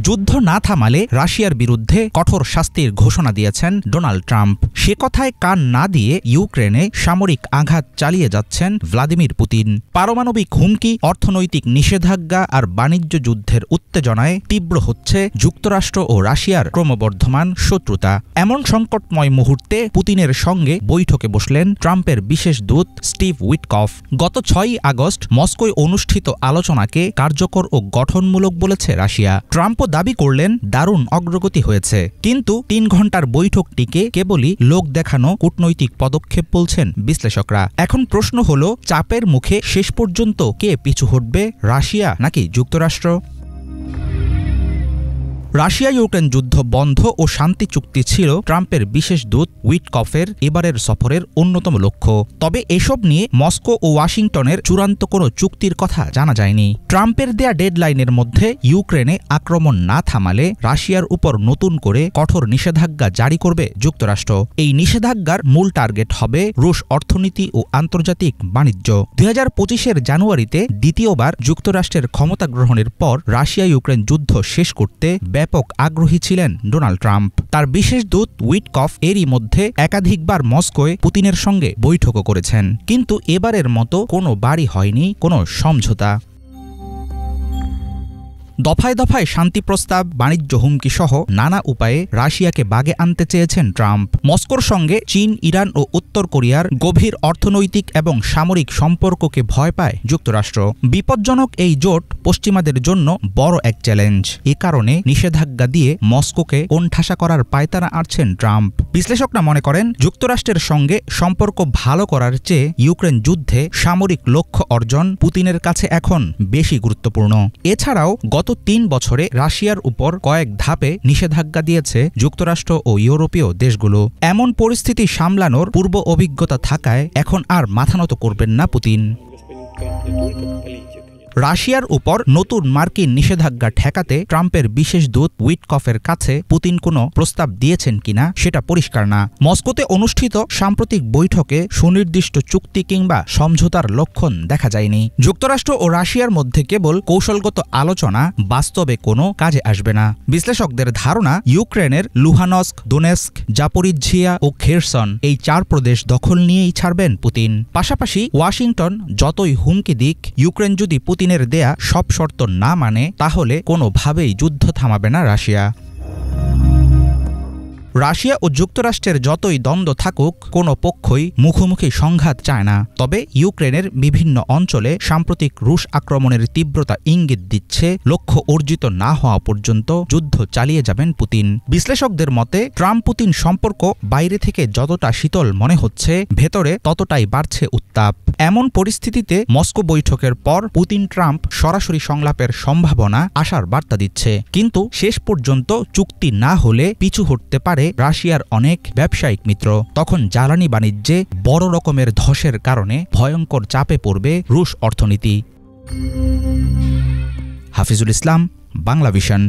যুদ্ধ না থামালে রাশিয়ার বিরুদ্ধে কঠোর শাস্তির ঘোষণা দিয়েছেন ডোনাল্ড ট্রাম্প। সে কথায় কান না দিয়ে ইউক্রেনে সামরিক আঘাত চালিয়ে যাচ্ছেন ভ্লাদিমির পুতিন। পারমাণবিক হুমকি, অর্থনৈতিক নিষেধাজ্ঞা আর বাণিজ্য যুদ্ধের উত্তেজনায় তীব্র হচ্ছে যুক্তরাষ্ট্র ও রাশিয়ার ক্রমবর্ধমান শত্রুতা। এমন সংকটময় মুহূর্তে পুতিনের সঙ্গে বৈঠকে বসলেন ট্রাম্পের বিশেষ দূত স্টিভ উইটকফ। গত 6ই আগস্ট মস্কোয় অনুষ্ঠিত আলোচনাকে কার্যকর ও গঠনমূলক বলেছে রাশিয়া। ট্রাম্পও দাবি করলেন দারুণ অগ্রগতি হয়েছে, কিন্তু 3 ঘণ্টার বৈঠকটিকে কেবলই লোক দেখানো কূটনৈতিক পদক্ষেপ বলছেন বিশ্লেষকরা। এখন প্রশ্ন হলো, চাপের মুখে শেষ পর্যন্ত কে পিছু হটবে, রাশিয়া নাকি যুক্তরাষ্ট্র? রাশিয়া ইউক্রেন যুদ্ধ বন্ধ ও শান্তি চুক্তি ছিল ট্রাম্পের বিশেষ দূত উইটকফের এবারের সফরের অন্যতম লক্ষ্য। তবে এসব নিয়ে মস্কো ও ওয়াশিংটনের চূড়ান্ত কোনো চুক্তির কথা জানা যায়নি। ট্রাম্পের দেয়া ডেডলাইনের মধ্যে ইউক্রেনে আক্রমণ না থামালে রাশিয়ার উপর নতুন করে কঠোর নিষেধাজ্ঞা জারি করবে যুক্তরাষ্ট্র। এই নিষেধাজ্ঞার মূল টার্গেট হবে রুশ অর্থনীতি ও আন্তর্জাতিক বাণিজ্য। 2025-এর জানুয়ারিতে দ্বিতীয়বার যুক্তরাষ্ট্রের ক্ষমতা গ্রহণের পর রাশিয়া ইউক্রেন যুদ্ধ শেষ করতে ব্যাপক আগ্রহী ছিলেন ডোনাল্ড ট্রাম্প। তার বিশেষ দূত উইটকফ এরই মধ্যে একাধিকবার মস্কোয় পুতিনের সঙ্গে বৈঠকও করেছেন, কিন্তু এবারের মতো কোনো বাড়ি হয়নি কোনো সমঝোতা। দফায় দফায় শান্তি প্রস্তাব, বাণিজ্য হুমকি সহ নানা উপায়ে রাশিয়াকে বাগে আনতে চেয়েছেন ট্রাম্প। মস্কোর সঙ্গে চীন, ইরান ও উত্তর কোরিয়ার গভীর অর্থনৈতিক এবং সামরিক সম্পর্ককে ভয় পায় যুক্তরাষ্ট্র। বিপজ্জনক এই জোট পশ্চিমাদের জন্য বড় এক চ্যালেঞ্জ। এ কারণে নিষেধাজ্ঞা দিয়ে মস্কোকে কোণঠাসা করার পায়তারা আঁটছেন ট্রাম্প। বিশ্লেষকরা মনে করেন, যুক্তরাষ্ট্রের সঙ্গে সম্পর্ক ভালো করার চেয়ে ইউক্রেন যুদ্ধে সামরিক লক্ষ্য অর্জন পুতিনের কাছে এখন বেশি গুরুত্বপূর্ণ। এছাড়াও গত 3 বছরে রাশিয়ার উপর কয়েক ধাপে নিষেধাজ্ঞা দিয়েছে যুক্তরাষ্ট্র ও ইউরোপীয় দেশগুলো। এমন পরিস্থিতি সামলানোর পূর্ব অভিজ্ঞতা থাকায় এখন আর মাথানত করবেন না পুতিন। রাশিয়ার উপর নতুন মার্কিন নিষেধাজ্ঞা ঠেকাতে ট্রাম্পের বিশেষ দূত উইটকফের কাছে পুতিন কোনো প্রস্তাব দিয়েছেন কিনা সেটা পরিষ্কার না। মস্কোতে অনুষ্ঠিত সাম্প্রতিক বৈঠকে সুনির্দিষ্ট চুক্তি কিংবা সমঝোতার লক্ষণ দেখা যায়নি। যুক্তরাষ্ট্র ও রাশিয়ার মধ্যে কেবল কৌশলগত আলোচনা, বাস্তবে কোনো কাজে আসবে না। বিশ্লেষকদের ধারণা, ইউক্রেনের লুহানস্ক, দোনেস্ক, জাপোরিজ্জিয়া ও খেরসন এই 4 প্রদেশ দখল নিয়েই ছাড়বেন পুতিন। পাশাপাশি ওয়াশিংটন যতই হুমকি দিক, ইউক্রেন যদি পুতিনের দেয়া সব শর্ত না মানে তাহলে কোনোভাবেই যুদ্ধ থামাবে না রাশিয়া। রাশিয়া ও যুক্তরাষ্ট্রের যতই দ্বন্দ্ব থাকুক, কোনো পক্ষই মুখোমুখি সংঘাত চায় না। তবে ইউক্রেনের বিভিন্ন অঞ্চলে সাম্প্রতিক রুশ আক্রমণের তীব্রতা ইঙ্গিত দিচ্ছে, লক্ষ্য অর্জিত না হওয়া পর্যন্ত যুদ্ধ চালিয়ে যাবেন পুতিন। বিশ্লেষকদের মতে, ট্রাম্প পুতিন সম্পর্ক বাইরে থেকে যতটা শীতল মনে হচ্ছে, ভেতরে ততটাই বাড়ছে উত্তাপ। এমন পরিস্থিতিতে মস্কো বৈঠকের পর পুতিন ট্রাম্প সরাসরি সংলাপের সম্ভাবনা আসার বার্তা দিচ্ছে। কিন্তু শেষ পর্যন্ত চুক্তি না হলে পিছু হটতে পারে রাশিয়ার অনেক ব্যবসায়িক মিত্র। তখন জ্বালানি বাণিজ্যে বড় রকমের ধসের কারণে ভয়ঙ্কর চাপে পড়বে রুশ অর্থনীতি। হাফিজুল ইসলাম, বাংলা ভিশন।